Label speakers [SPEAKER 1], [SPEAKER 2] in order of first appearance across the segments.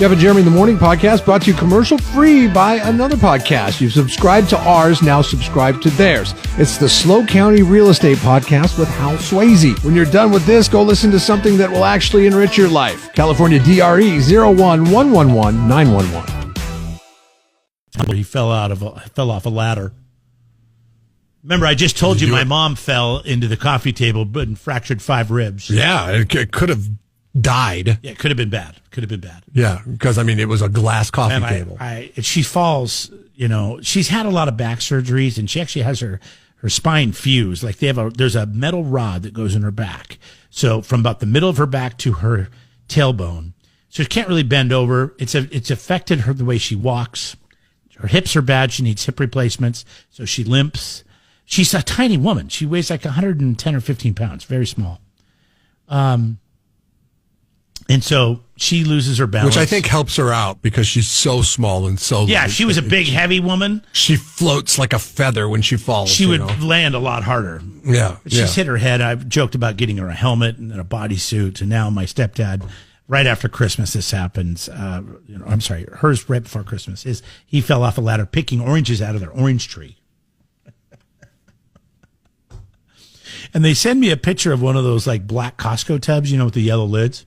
[SPEAKER 1] Jeff and Jeremy in the Morning podcast brought to you commercial free by another podcast. You've subscribed to ours, now subscribe to theirs. It's the Slow County Real Estate Podcast with Hal Swayze. When you're done with this, go listen to something that will actually enrich your life. California DRE 0111111.
[SPEAKER 2] He fell off a ladder. Remember, I just told you my mom fell into the coffee table and fractured 5 ribs.
[SPEAKER 1] Yeah, it could have died.
[SPEAKER 2] Yeah, it could have been bad.
[SPEAKER 1] Yeah, because, it was a glass coffee table.
[SPEAKER 2] She falls, she's had a lot of back surgeries, and she actually has her spine fused. Like there's a metal rod that goes in her back. So from about the middle of her back to her tailbone. So she can't really bend over. It's affected her the way she walks. Her hips are bad. She needs hip replacements. So she limps. She's a tiny woman. She weighs like 110 or 15 pounds, very small. And so she loses her balance.
[SPEAKER 1] Which I think helps her out because she's so small and so
[SPEAKER 2] Yeah, if she was a big, heavy woman.
[SPEAKER 1] She floats like a feather when she falls.
[SPEAKER 2] She would land a lot harder.
[SPEAKER 1] Yeah.
[SPEAKER 2] But she's hit her head. I've joked about getting her a helmet and a bodysuit. And now my stepdad, right after Christmas, this happens. I'm sorry, hers right before Christmas, he fell off a ladder picking oranges out of their orange tree. And they send me a picture of one of those like black Costco tubs, with the yellow lids.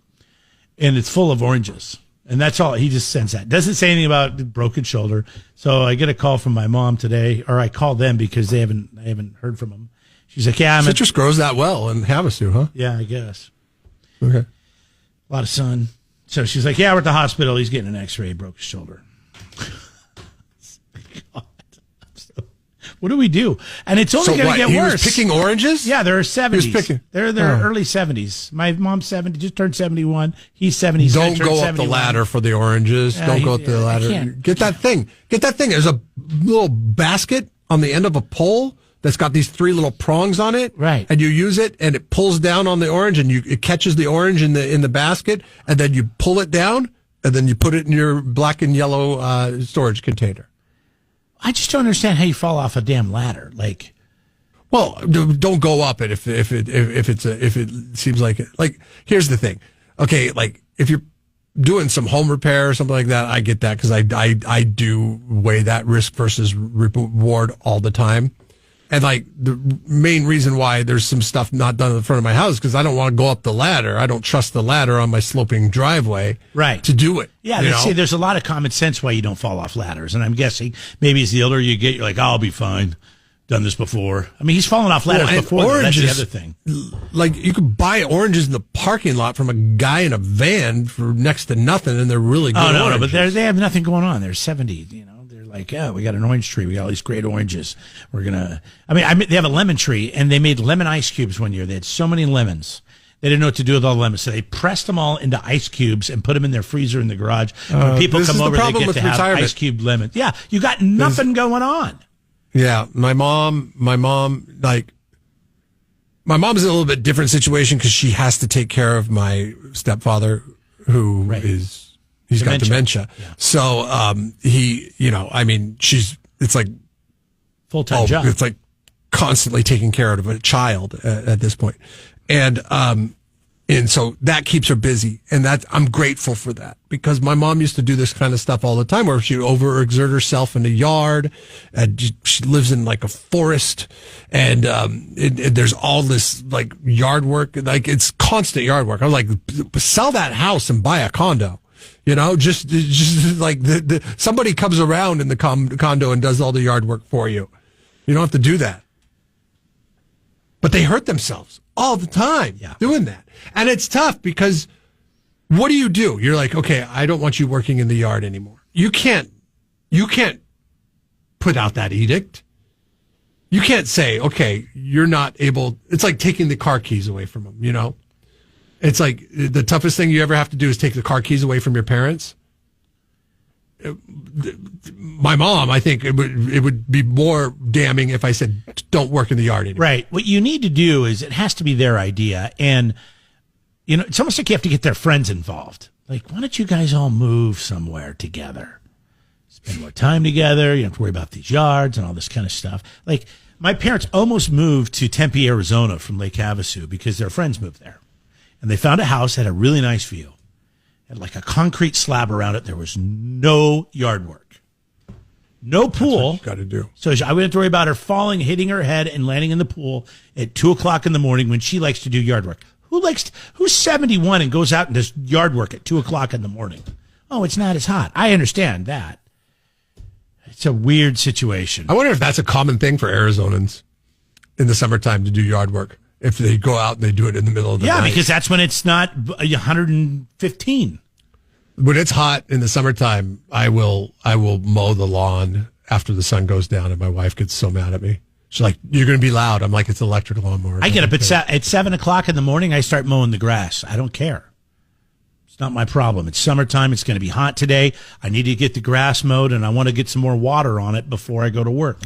[SPEAKER 2] And it's full of oranges. And that's all. He just sends that. Doesn't say anything about the broken shoulder. So I get a call from my mom today, or I called them because I haven't heard from them. She's like, yeah,
[SPEAKER 1] citrus grows that well in Havasu, huh?
[SPEAKER 2] Yeah, I guess.
[SPEAKER 1] Okay.
[SPEAKER 2] A lot of sun. So she's like, yeah, we're at the hospital. He's getting an x-ray, broke his shoulder. God. What do we do? And it's only going to get worse.
[SPEAKER 1] He was picking oranges?
[SPEAKER 2] Yeah, they're 70s. They're early 70s. My mom's 70, just turned 71. He's 70.
[SPEAKER 1] Don't go up the ladder for the oranges. Don't go up the ladder. Get that thing. There's a little basket on the end of a pole that's got these 3 little prongs on it.
[SPEAKER 2] Right.
[SPEAKER 1] And you use it, and it pulls down on the orange, and it catches the orange in the basket, and then you pull it down, and then you put it in your black and yellow storage container.
[SPEAKER 2] I just don't understand how you fall off a damn ladder.
[SPEAKER 1] Well, don't go up it if it seems like it. Like, here's the thing. Okay, like if you're doing some home repair or something like that, I get that because I do weigh that risk versus reward all the time. And like the main reason why there's some stuff not done in the front of my house is because I don't want to go up the ladder. I don't trust the ladder on my sloping driveway to do it.
[SPEAKER 2] Yeah, see, there's a lot of common sense why you don't fall off ladders. And I'm guessing maybe as the older you get, you're like, I'll be fine. Done this before. I mean, he's fallen off ladders before. That's the other thing.
[SPEAKER 1] Like, you could buy oranges in the parking lot from a guy in a van for next to nothing, and they're really good oranges.
[SPEAKER 2] No, but they have nothing going on. They're 70, Like, we got an orange tree. We got all these great oranges. We're going to, they have a lemon tree, and they made lemon ice cubes one year. They had so many lemons. They didn't know what to do with all the lemons. So they pressed them all into ice cubes and put them in their freezer in the garage. When people come over, they get to have ice cube lemons. Yeah, you got nothing going on.
[SPEAKER 1] Yeah, my mom's in a little bit different situation because she has to take care of my stepfather who he's got dementia. Yeah. So, it's like
[SPEAKER 2] full-time job.
[SPEAKER 1] It's like constantly taking care of a child at this point. And so that keeps her busy. And I'm grateful for that because my mom used to do this kind of stuff all the time where she would overexert herself in the yard. And she lives in like a forest and there's all this like yard work. Like it's constant yard work. I was like, sell that house and buy a condo. Just like somebody comes around in the condo and does all the yard work for you. You don't have to do that. But they hurt themselves all the time doing that. And it's tough because what do? You're like, okay, I don't want you working in the yard anymore. You can't put out that edict. You can't say, okay, you're not able. It's like taking the car keys away from them, It's like the toughest thing you ever have to do is take the car keys away from your parents. My mom, I think it would be more damning if I said, don't work in the yard anymore.
[SPEAKER 2] Right. What you need to do is it has to be their idea. And, it's almost like you have to get their friends involved. Like, why don't you guys all move somewhere together? Spend more time together. You don't have to worry about these yards and all this kind of stuff. Like, my parents almost moved to Tempe, Arizona from Lake Havasu because their friends moved there. And they found a house that had a really nice view. had like a concrete slab around it. There was no yard work, no pool.
[SPEAKER 1] Got to do.
[SPEAKER 2] So I wouldn't have to worry about her falling, hitting her head, and landing in the pool at 2:00 in the morning when she likes to do yard work. Who's 71 and goes out and does yard work at 2:00 in the morning? Oh, it's not as hot. I understand that. It's a weird situation.
[SPEAKER 1] I wonder if that's a common thing for Arizonans in the summertime to do yard work. If they go out and they do it in the middle of the night.
[SPEAKER 2] Yeah, because that's when it's not 115.
[SPEAKER 1] When it's hot in the summertime, I will mow the lawn after the sun goes down, and my wife gets so mad at me. She's like, "You're going to be loud." I'm like, "It's an electric lawnmower."
[SPEAKER 2] I get up at 7:00 in the morning. I start mowing the grass. I don't care. It's not my problem. It's summertime. It's going to be hot today. I need to get the grass mowed, and I want to get some more water on it before I go to work.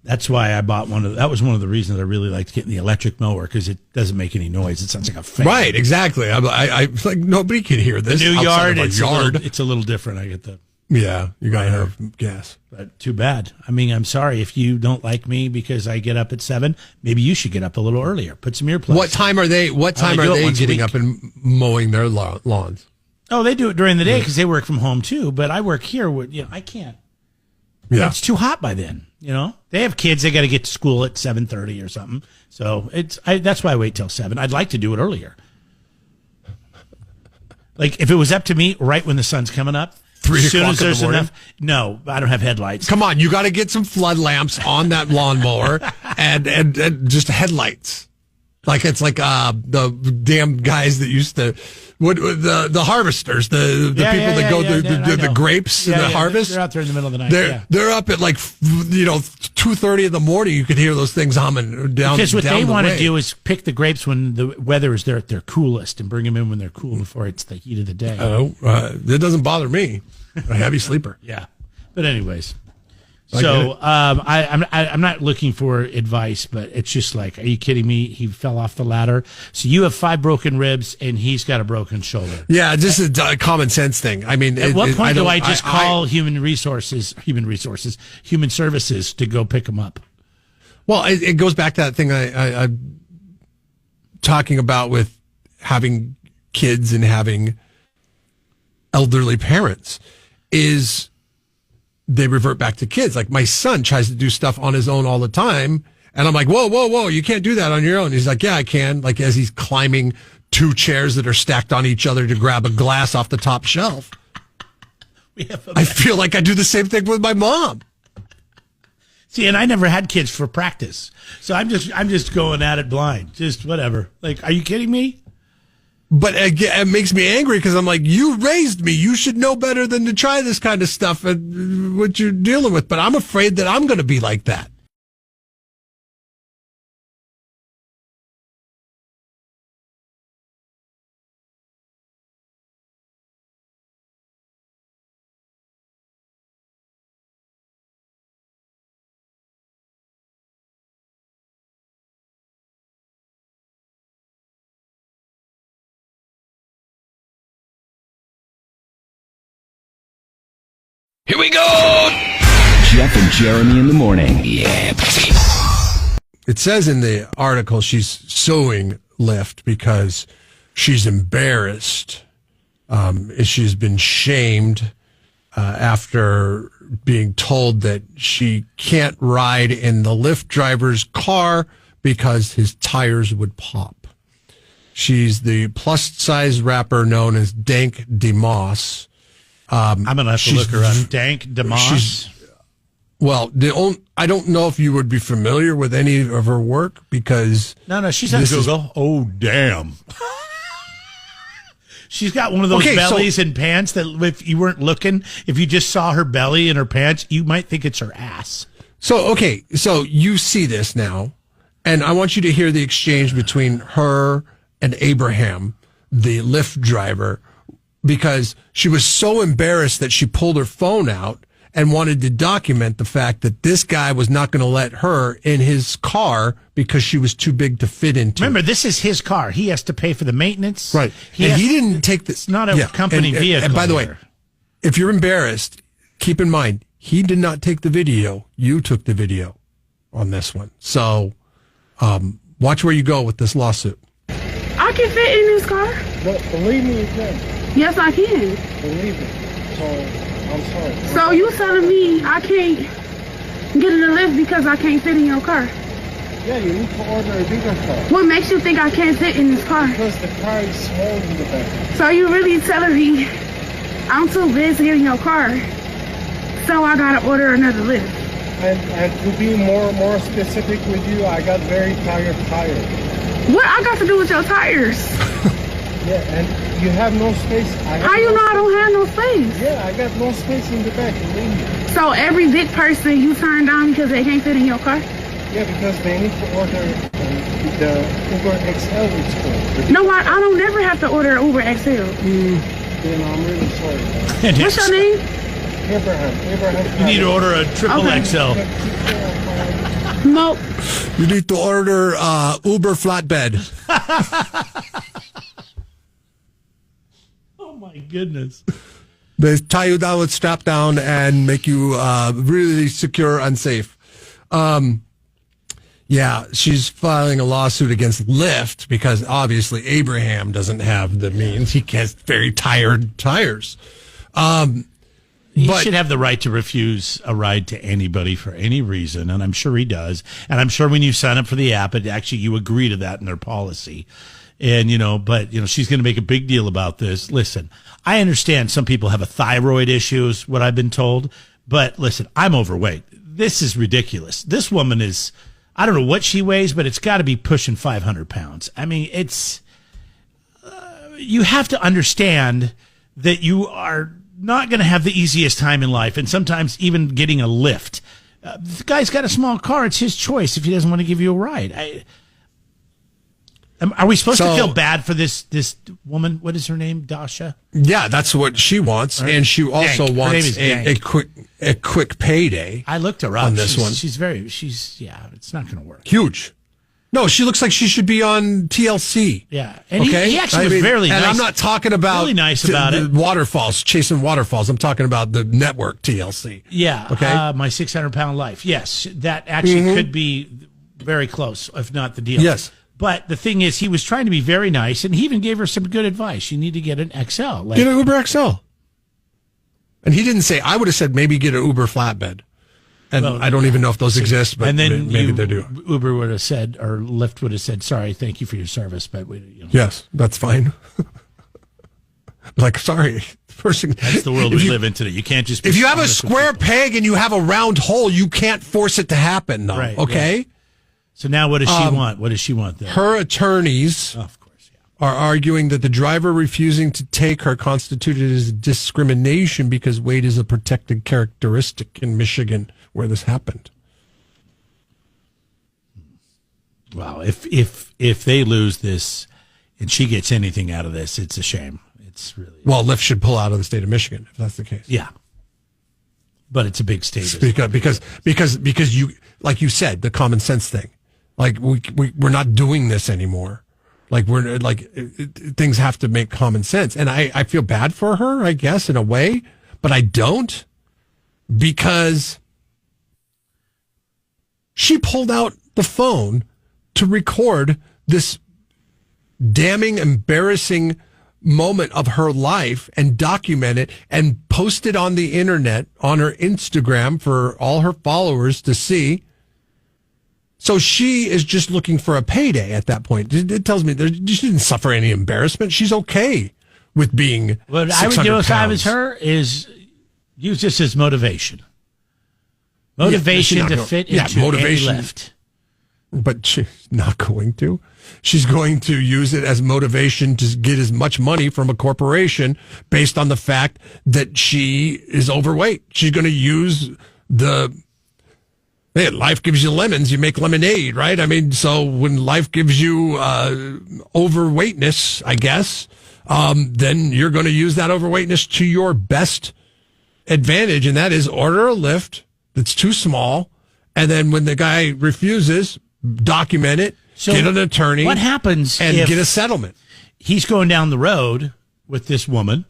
[SPEAKER 2] That's why I bought that was one of the reasons I really liked getting the electric mower, because it doesn't make any noise. It sounds like a fan.
[SPEAKER 1] Right, exactly. I like, nobody can hear this.
[SPEAKER 2] The new yard, it's
[SPEAKER 1] yard.
[SPEAKER 2] A little different. I get the.
[SPEAKER 1] Yeah, you got to have gas.
[SPEAKER 2] But too bad. I mean, I'm sorry if you don't like me because I get up at 7. Maybe you should get up a little earlier. Put some earplugs.
[SPEAKER 1] What time are they getting up and mowing their lawns?
[SPEAKER 2] Oh, they do it during the day because they work from home too. But I work here. I can't.
[SPEAKER 1] Yeah,
[SPEAKER 2] it's too hot by then. They have kids. They got to get to school at 7:30 or something. So that's why I wait till 7. I'd like to do it earlier. Like if it was up to me, right when the sun's coming up.
[SPEAKER 1] 3
[SPEAKER 2] as soon
[SPEAKER 1] o'clock
[SPEAKER 2] as there's
[SPEAKER 1] in the morning?
[SPEAKER 2] enough. No, I don't have headlights.
[SPEAKER 1] Come on, you got to get some flood lamps on that lawnmower and just headlights. Like it's like the damn guys that used to the harvesters, the people that go the grapes and the harvest.
[SPEAKER 2] They're out there in the middle of the night.
[SPEAKER 1] They're up at like 2:30 in the morning. You could hear those things humming down.
[SPEAKER 2] Because what they want to
[SPEAKER 1] way.
[SPEAKER 2] do is pick the grapes when the weather is at their coolest and bring them in when they're cool before it's the heat of the day.
[SPEAKER 1] Oh, that doesn't bother me. I'm a heavy sleeper.
[SPEAKER 2] Yeah, but anyways. So I'm not looking for advice, but it's just like, are you kidding me? He fell off the ladder. So you have 5 broken ribs, and he's got a broken shoulder.
[SPEAKER 1] Yeah, just a common sense thing. I mean,
[SPEAKER 2] at what point do I just call human services to go pick him up?
[SPEAKER 1] Well, it goes back to that thing I'm talking about with having kids and having elderly parents is they revert back to kids. Like my son tries to do stuff on his own all the time. And I'm like, whoa, you can't do that on your own. He's like, yeah, I can. Like as he's climbing 2 chairs that are stacked on each other to grab a glass off the top shelf. I feel like I do the same thing with my mom.
[SPEAKER 2] See, and I never had kids for practice. So I'm just going at it blind. Just whatever. Like, are you kidding me?
[SPEAKER 1] But it makes me angry because I'm like, you raised me. You should know better than to try this kind of stuff and what you're dealing with. But I'm afraid that I'm going to be like that.
[SPEAKER 3] Here we go! Jeff and Jeremy in the morning. Yeah.
[SPEAKER 1] It says in the article she's suing Lyft because she's embarrassed. She's been shamed after being told that she can't ride in the Lyft driver's car because his tires would pop. She's the plus-size rapper known as Dank DeMoss.
[SPEAKER 2] I'm going to have to look her up. Dank DeMoss?
[SPEAKER 1] Well, I don't know if you would be familiar with any of her work because...
[SPEAKER 2] No, she's on Google. Oh, damn. She's got one of those bellies and pants that if you weren't looking, if you just saw her belly and her pants, you might think it's her ass.
[SPEAKER 1] So you see this now, and I want you to hear the exchange between her and Abraham, the Lyft driver, because she was so embarrassed that she pulled her phone out and wanted to document the fact that this guy was not going to let her in his car because she was too big to fit into.
[SPEAKER 2] Remember, this is his car. He has to pay for the maintenance.
[SPEAKER 1] Right. He didn't take this.
[SPEAKER 2] It's not a company vehicle.
[SPEAKER 1] And by the way, if you're embarrassed, keep in mind, he did not take the video. You took the video on this one. So watch where you go with this lawsuit.
[SPEAKER 4] I can fit in his car. Believe me, you can.
[SPEAKER 5] Yes, I can.
[SPEAKER 4] Believe me. So, I'm sorry.
[SPEAKER 5] So you telling me I can't get in the lift because I can't fit in your car?
[SPEAKER 4] Yeah, you need to order a bigger car.
[SPEAKER 5] What makes you think I can't fit in this car?
[SPEAKER 4] Because the car is small in the back.
[SPEAKER 5] So you really telling me I'm too big to get in your car, so I gotta order another lift?
[SPEAKER 4] And to be more specific with you, I got very tired tires.
[SPEAKER 5] What I got to do with your tires?
[SPEAKER 4] Yeah, and you have no space.
[SPEAKER 5] How you know I don't have no space?
[SPEAKER 4] Yeah, I got no space in the back, believe me.
[SPEAKER 5] So every big person you turn down because they can't fit in your car?
[SPEAKER 4] Yeah, because they need to order the Uber XL is called.
[SPEAKER 5] No, I don't never have to order Uber XL.
[SPEAKER 4] Then I'm really sorry.
[SPEAKER 5] What's your name?
[SPEAKER 4] Abraham.
[SPEAKER 2] You need to order a triple
[SPEAKER 5] Okay.
[SPEAKER 2] XL.
[SPEAKER 5] Nope.
[SPEAKER 1] You need to order Uber flatbed.
[SPEAKER 2] Oh my goodness.
[SPEAKER 1] They tie you down with strap down and make you really secure and safe. Yeah, she's filing a lawsuit against Lyft because obviously Abraham doesn't have the means. He has very tired tires.
[SPEAKER 2] He
[SPEAKER 1] But-
[SPEAKER 2] should have the right to refuse a ride to anybody for any reason, and I'm sure he does. And I'm sure when you sign up for the app, you agree to that in their policy. And, she's going to make a big deal about this. Listen, I understand some people have a thyroid issue, is what I've been told. But listen, I'm overweight. This is ridiculous. This woman is, I don't know what she weighs, but it's got to be pushing 500 pounds. I mean, you have to understand that you are not going to have the easiest time in life, and sometimes even getting a lift. The guy's got a small car. It's his choice if he doesn't want to give you a ride. Are we supposed to feel bad for this woman? What is her name? Dasha?
[SPEAKER 1] Yeah, that's what she wants, and she also
[SPEAKER 2] Her name
[SPEAKER 1] wants
[SPEAKER 2] is
[SPEAKER 1] a quick payday.
[SPEAKER 2] I looked her up
[SPEAKER 1] on this one.
[SPEAKER 2] It's not going to work.
[SPEAKER 1] Huge. No, she looks like she should be on TLC.
[SPEAKER 2] Yeah, and
[SPEAKER 1] Okay,
[SPEAKER 2] he actually was very nice.
[SPEAKER 1] And I'm not talking about
[SPEAKER 2] really nice about
[SPEAKER 1] the
[SPEAKER 2] it.
[SPEAKER 1] waterfalls, chasing waterfalls. I'm talking about the network TLC.
[SPEAKER 2] Yeah.
[SPEAKER 1] Okay.
[SPEAKER 2] My 600-pound life. Yes, that actually could be very close, if not the deal.
[SPEAKER 1] Yes.
[SPEAKER 2] But the thing is, he was trying to be very nice, and he even gave her some good advice. You need to get an XL.
[SPEAKER 1] Get an Uber XL. And he didn't say. I would have said maybe get an Uber flatbed. And I don't even know if those exist, but
[SPEAKER 2] and then
[SPEAKER 1] maybe they do.
[SPEAKER 2] Uber would have said, or Lyft would have said, "Sorry, thank you for your service, but
[SPEAKER 1] Yes, that's fine. Like, sorry, person.
[SPEAKER 2] That's the world we live in today. You can't just.
[SPEAKER 1] If you have a square peg and you have a round hole, you can't force it to happen, though.
[SPEAKER 2] Right,
[SPEAKER 1] Okay.
[SPEAKER 2] yeah. So now, what does she want? What does she want then?
[SPEAKER 1] Her attorneys
[SPEAKER 2] Of course, yeah.
[SPEAKER 1] are arguing that the driver refusing to take her constituted as discrimination because weight is a protected characteristic in Michigan, where this happened.
[SPEAKER 2] Wow, if they lose this, and she gets anything out of this, it's a shame. It's really
[SPEAKER 1] Lyft should pull out of the state of Michigan if that's the case.
[SPEAKER 2] yeah. But it's a big state.
[SPEAKER 1] Because you, like you said, the common sense thing. Like we're not doing this anymore. Like things have to make common sense. And I feel bad for her, I guess, in a way, but I don't, because she pulled out the phone to record this damning, embarrassing moment of her life and document it and post it on the internet, on her Instagram, for all her followers to see. So she is just looking for a payday at that point. It tells me that she didn't suffer any embarrassment. She's okay with being
[SPEAKER 2] What I would
[SPEAKER 1] 600
[SPEAKER 2] do if I
[SPEAKER 1] pounds.
[SPEAKER 2] was her is use this as motivation. Motivation
[SPEAKER 1] she's not
[SPEAKER 2] to
[SPEAKER 1] gonna-
[SPEAKER 2] fit
[SPEAKER 1] yeah,
[SPEAKER 2] into
[SPEAKER 1] motivation.
[SPEAKER 2] any lift.
[SPEAKER 1] But she's not going to. She's going to use it as motivation to get as much money from a corporation based on the fact that she is overweight. She's going to use hey, life gives you lemons, you make lemonade, right? I mean, so when life gives you overweightness, I guess, then you're going to use that overweightness to your best advantage, and that is order a lift that's too small, and then when the guy refuses, document it,
[SPEAKER 2] So
[SPEAKER 1] get an attorney.
[SPEAKER 2] what happens
[SPEAKER 1] and
[SPEAKER 2] if
[SPEAKER 1] get a settlement.
[SPEAKER 2] He's going down the road with this woman,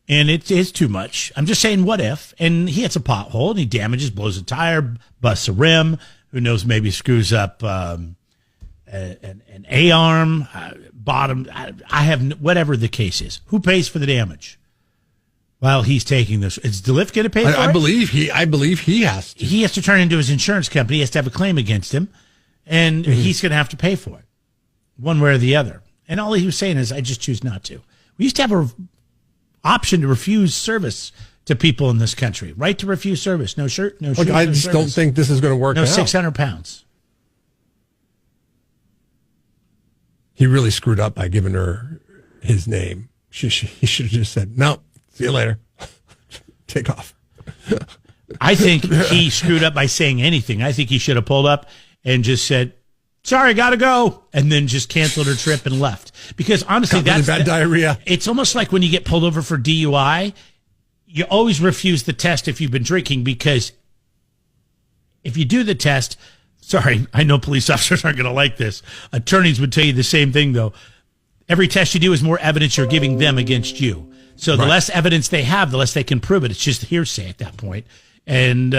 [SPEAKER 2] and it is too much. I'm just saying, what if? And he hits a pothole, and he damages, blows a tire, busts a rim. Who knows? Maybe screws up an A-arm, bottom. I have whatever the case is. Who pays for the damage? Well, he's taking this. Is the lift going to pay for it?
[SPEAKER 1] I believe he has to.
[SPEAKER 2] He has to turn into his insurance company. He has to have a claim against him, and he's going to have to pay for it, one way or the other. And all he was saying is, I just choose not to. We used to have an option to refuse service to people in this country. Right to refuse service. No shirt, no shoes,
[SPEAKER 1] I
[SPEAKER 2] no
[SPEAKER 1] just
[SPEAKER 2] service.
[SPEAKER 1] don't think this is going to work
[SPEAKER 2] No
[SPEAKER 1] out.
[SPEAKER 2] 600 pounds.
[SPEAKER 1] He really screwed up by giving her his name. He should have just said, no, see you later. Take off.
[SPEAKER 2] I think he screwed up by saying anything. I think he should have pulled up and just said, sorry, gotta go, and then just canceled her trip and left. Because honestly,
[SPEAKER 1] Got really bad diarrhea.
[SPEAKER 2] It's almost like when you get pulled over for DUI, you always refuse the test if you've been drinking, because if you do the test, sorry, I know police officers aren't going to like this. Attorneys would tell you the same thing, though. Every test you do is more evidence you're giving them against you. So the less evidence they have, the less they can prove it. It's just hearsay at that point. And,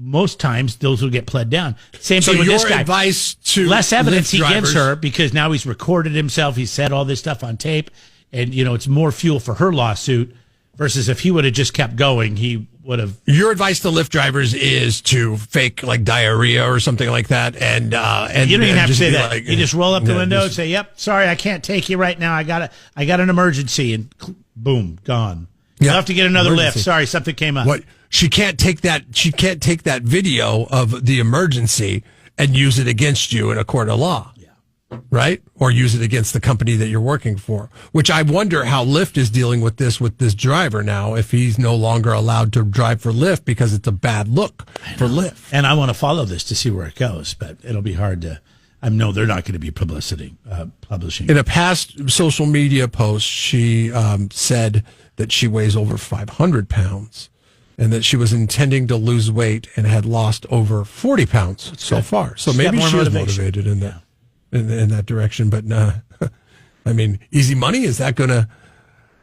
[SPEAKER 2] most times those will get pled down. Same thing with this guy.
[SPEAKER 1] So your advice to
[SPEAKER 2] less evidence
[SPEAKER 1] Lyft
[SPEAKER 2] he gives
[SPEAKER 1] drivers-
[SPEAKER 2] her, because now he's recorded himself. He said all this stuff on tape, and it's more fuel for her lawsuit. Versus if he would have just kept going, he would have.
[SPEAKER 1] Your advice to Lyft drivers is to fake like diarrhea or something like that, and
[SPEAKER 2] You don't even have to say
[SPEAKER 1] be
[SPEAKER 2] that.
[SPEAKER 1] like,
[SPEAKER 2] You just roll up the
[SPEAKER 1] yeah,
[SPEAKER 2] window and
[SPEAKER 1] just-
[SPEAKER 2] say, "Yep, sorry, I can't take you right now. I got an emergency," and boom, gone.
[SPEAKER 1] Yeah.
[SPEAKER 2] You'll have to get another
[SPEAKER 1] Emergency.
[SPEAKER 2] lift. Sorry, something came up.
[SPEAKER 1] What she can't take that video of the emergency and use it against you in a court of law. Right? Or use it against the company that you're working for, which I wonder how Lyft is dealing with this driver now, if he's no longer allowed to drive for Lyft because it's a bad look for Lyft.
[SPEAKER 2] And I want to follow this to see where it goes, but it'll be hard to. I know they're not going to be publishing.
[SPEAKER 1] In a past social media post, she said that she weighs over 500 pounds and that she was intending to lose weight and had lost over 40 pounds so far. So
[SPEAKER 2] She's
[SPEAKER 1] maybe
[SPEAKER 2] got more
[SPEAKER 1] she was
[SPEAKER 2] motivation.
[SPEAKER 1] motivated in that. In that direction, but I mean, easy money, is that gonna?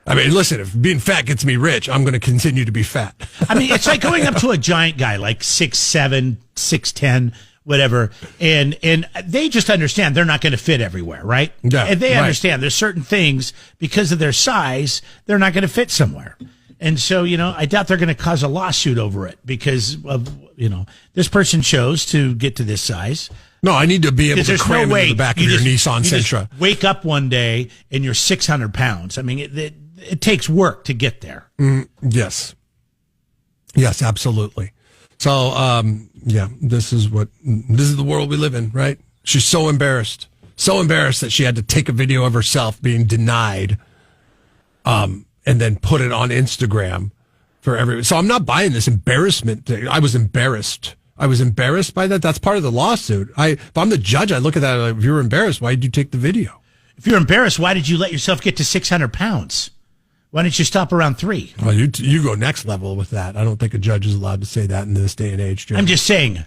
[SPEAKER 1] I mean, listen, if being fat gets me rich, I'm going to continue to be fat.
[SPEAKER 2] I mean, it's like going up to a giant guy like 6'7", 6'10", whatever, and they just understand they're not going to fit everywhere, right?
[SPEAKER 1] Yeah,
[SPEAKER 2] and they
[SPEAKER 1] right.
[SPEAKER 2] understand there's certain things because of their size they're not going to fit somewhere, and so I doubt they're going to cause a lawsuit over it because of this person chose to get to this size.
[SPEAKER 1] No, I need to be able to
[SPEAKER 2] There's
[SPEAKER 1] cram
[SPEAKER 2] no way
[SPEAKER 1] into the back of
[SPEAKER 2] you
[SPEAKER 1] your
[SPEAKER 2] just-
[SPEAKER 1] Nissan
[SPEAKER 2] you just
[SPEAKER 1] Sentra.
[SPEAKER 2] wake up one day and you're 600 pounds. I mean, it takes work to get there.
[SPEAKER 1] Yes, absolutely. So, this is the world we live in, right? She's so embarrassed that she had to take a video of herself being denied, and then put it on Instagram for everyone. So I'm not buying this embarrassment thing. I was embarrassed by that. That's part of the lawsuit. If I'm the judge, I look at that like, if you're embarrassed, why did you take the video?
[SPEAKER 2] If you're embarrassed, why did you let yourself get to 600 pounds? Why didn't you stop around 3?
[SPEAKER 1] Well, you go next level with that. I don't think a judge is allowed to say that in this day and age, Jim.
[SPEAKER 2] I'm just saying.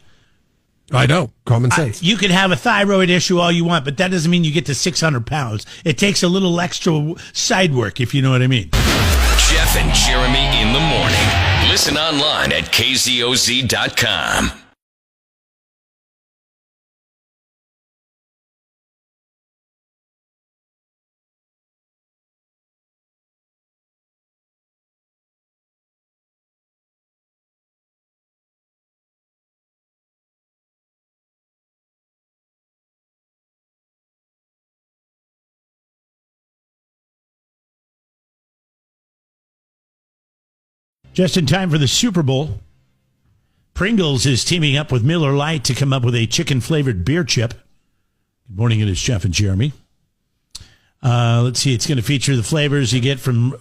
[SPEAKER 1] I know. Common sense.
[SPEAKER 2] You could have a thyroid issue all you want, but that doesn't mean you get to 600 pounds. It takes a little extra side work, if you know what I mean.
[SPEAKER 3] Jeff and Jeremy in the morning. Listen online at kzoz.com.
[SPEAKER 2] Just in time for the Super Bowl, Pringles is teaming up with Miller Lite to come up with a chicken-flavored beer chip. Good morning, it is Jeff and Jeremy. Let's see, it's going to feature the flavors you get from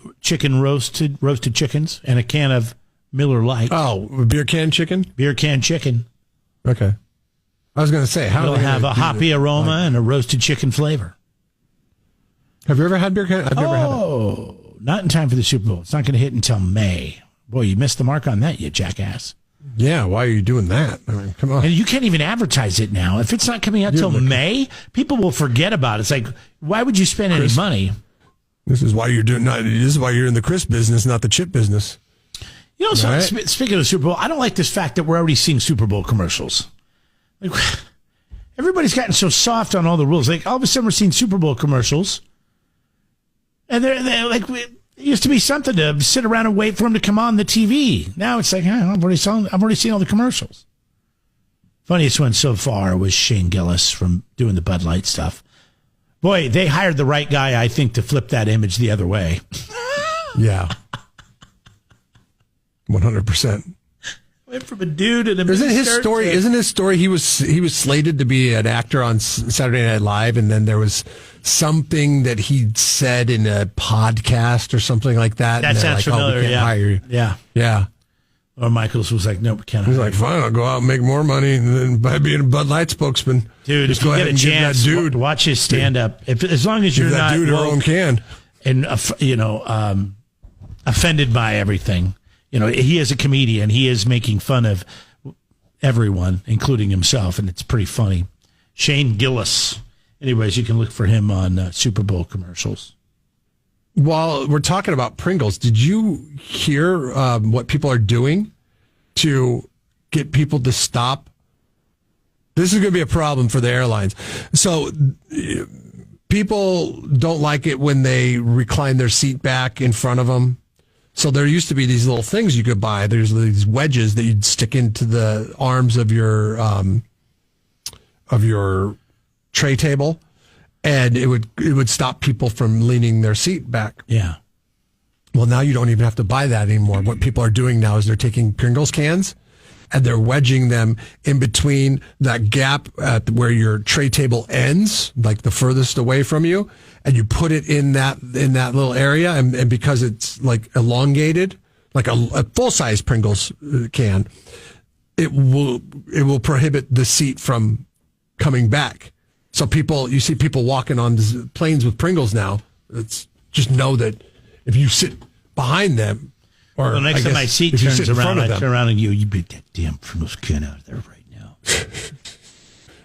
[SPEAKER 2] roasted chickens and a can of Miller Lite.
[SPEAKER 1] Oh, beer can chicken?
[SPEAKER 2] Beer can chicken.
[SPEAKER 1] Okay. I was going to say, how
[SPEAKER 2] It'll
[SPEAKER 1] do they
[SPEAKER 2] have a
[SPEAKER 1] do
[SPEAKER 2] hoppy
[SPEAKER 1] it?
[SPEAKER 2] aroma and a roasted chicken flavor.
[SPEAKER 1] Have you ever had beer can? I've never had it.
[SPEAKER 2] Oh, not in time for the Super Bowl. It's not going to hit until May. Boy, you missed the mark on that, you jackass.
[SPEAKER 1] Yeah, why are you doing that? I mean, come on.
[SPEAKER 2] And you can't even advertise it now. If it's not coming out till May, people will forget about it. It's like, why would you spend any money?
[SPEAKER 1] This is why you're in the crisp business, not the chip business. Right.
[SPEAKER 2] Speaking of the Super Bowl, I don't like this fact that we're already seeing Super Bowl commercials. Like, Everybody's gotten so soft on all the rules. Like all of a sudden we're seeing Super Bowl commercials. And they're like, it used to be something to sit around and wait for them to come on the TV. Now it's like, I've already seen all the commercials. Funniest one so far was Shane Gillis from doing the Bud Light stuff. Boy, they hired the right guy, I think, to flip that image the other way.
[SPEAKER 1] Yeah. 100%.
[SPEAKER 2] Went from a dude in a
[SPEAKER 1] Isn't his story he was slated to be an actor on Saturday Night Live, and then there was something that he said in a podcast or something like that.
[SPEAKER 2] That sounds familiar.
[SPEAKER 1] We can't hire you. Yeah.
[SPEAKER 2] Or Michaels was like, no, we can't.
[SPEAKER 1] He's like, fine, I'll go out and make more money than by being a Bud Light spokesman.
[SPEAKER 2] Dude,
[SPEAKER 1] just
[SPEAKER 2] if
[SPEAKER 1] go
[SPEAKER 2] you
[SPEAKER 1] ahead
[SPEAKER 2] get a
[SPEAKER 1] and
[SPEAKER 2] chance,
[SPEAKER 1] give that dude,
[SPEAKER 2] watch his stand up. As long as you're
[SPEAKER 1] give
[SPEAKER 2] not
[SPEAKER 1] that dude her own can
[SPEAKER 2] and offended by everything. He is a comedian. He is making fun of everyone, including himself, and it's pretty funny. Shane Gillis. Anyways, you can look for him on Super Bowl commercials.
[SPEAKER 1] While we're talking about Pringles, did you hear what people are doing to get people to stop? This is going to be a problem for the airlines. So people don't like it when they recline their seat back in front of them. So there used to be these little things you could buy. There's these wedges that you'd stick into the arms of your tray table, and it would stop people from leaning their seat back.
[SPEAKER 2] Yeah.
[SPEAKER 1] Well, now you don't even have to buy that anymore. What people are doing now is they're taking Pringles cans and they're wedging them in between that gap at where your tray table ends, like the furthest away from you, and you put it in that little area, and because it's like elongated, like a full size Pringles can, it will prohibit the seat from coming back. So you see people walking on planes with Pringles now. It's just know that if you sit behind them, or
[SPEAKER 2] well, next time my seat turns around, I turn around and you beat that damn Pringles can out of there right now.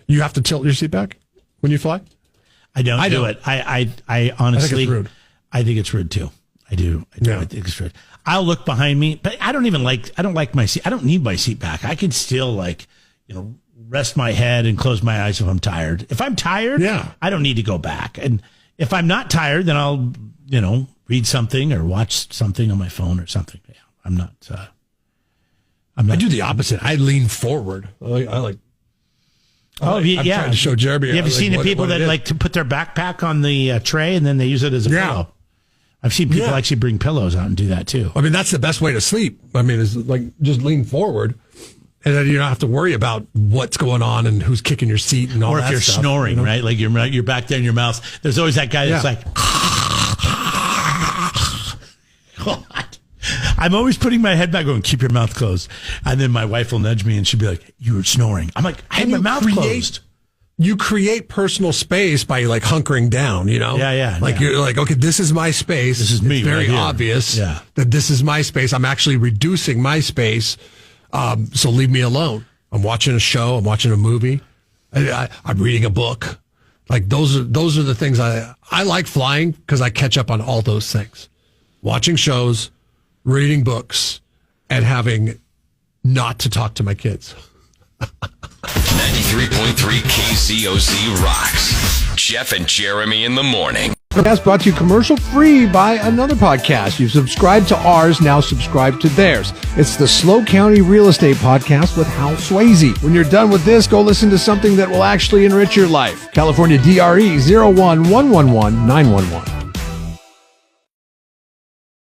[SPEAKER 1] You have to tilt your seat back when you fly?
[SPEAKER 2] I don't do it. I honestly,
[SPEAKER 1] I think it's rude.
[SPEAKER 2] I think it's rude too. I do.
[SPEAKER 1] Yeah.
[SPEAKER 2] I think it's rude. I'll look behind me, but I don't like my seat. I don't need my seat back. I can still rest my head and close my eyes if I'm tired. If I'm tired, I don't need to go back. And if I'm not tired, then I'll, read something or watch something on my phone or something. Yeah, I'm not.
[SPEAKER 1] I do the opposite. I lean forward. I tried to show Jeremy.
[SPEAKER 2] Have you seen the people that like to put their backpack on the tray and then they use it as a pillow? I've seen people actually bring pillows out and do that too.
[SPEAKER 1] I mean, that's the best way to sleep. I mean, is like just lean forward. And then you don't have to worry about what's going on and who's kicking your seat and all that stuff.
[SPEAKER 2] Or if you're snoring, right? Like you're back there in your mouth. There's always that guy that's like, God. I'm always putting my head back going, keep your mouth closed. And then my wife will nudge me and she'll be like, you were snoring. I'm like, I have my mouth closed.
[SPEAKER 1] You create personal space by like hunkering down,
[SPEAKER 2] Yeah.
[SPEAKER 1] Like you're like, okay, this is my space.
[SPEAKER 2] This is me.
[SPEAKER 1] It's very
[SPEAKER 2] right
[SPEAKER 1] obvious that this is my space. I'm actually reducing my space. So leave me alone. I'm watching a show. I'm watching a movie. I'm reading a book. Like those are the things I like flying because I catch up on all those things. Watching shows, reading books, and having not to talk to my kids.
[SPEAKER 3] 93.3 KZOZ rocks. Jeff and Jeremy in the morning.
[SPEAKER 6] Podcast brought to you commercial free by another podcast. You've subscribed to ours, now subscribe to theirs. It's the Slow County Real Estate Podcast with Hal Swayze. When you're done with this, go listen to something that will actually enrich your life. California DRE 01111 911.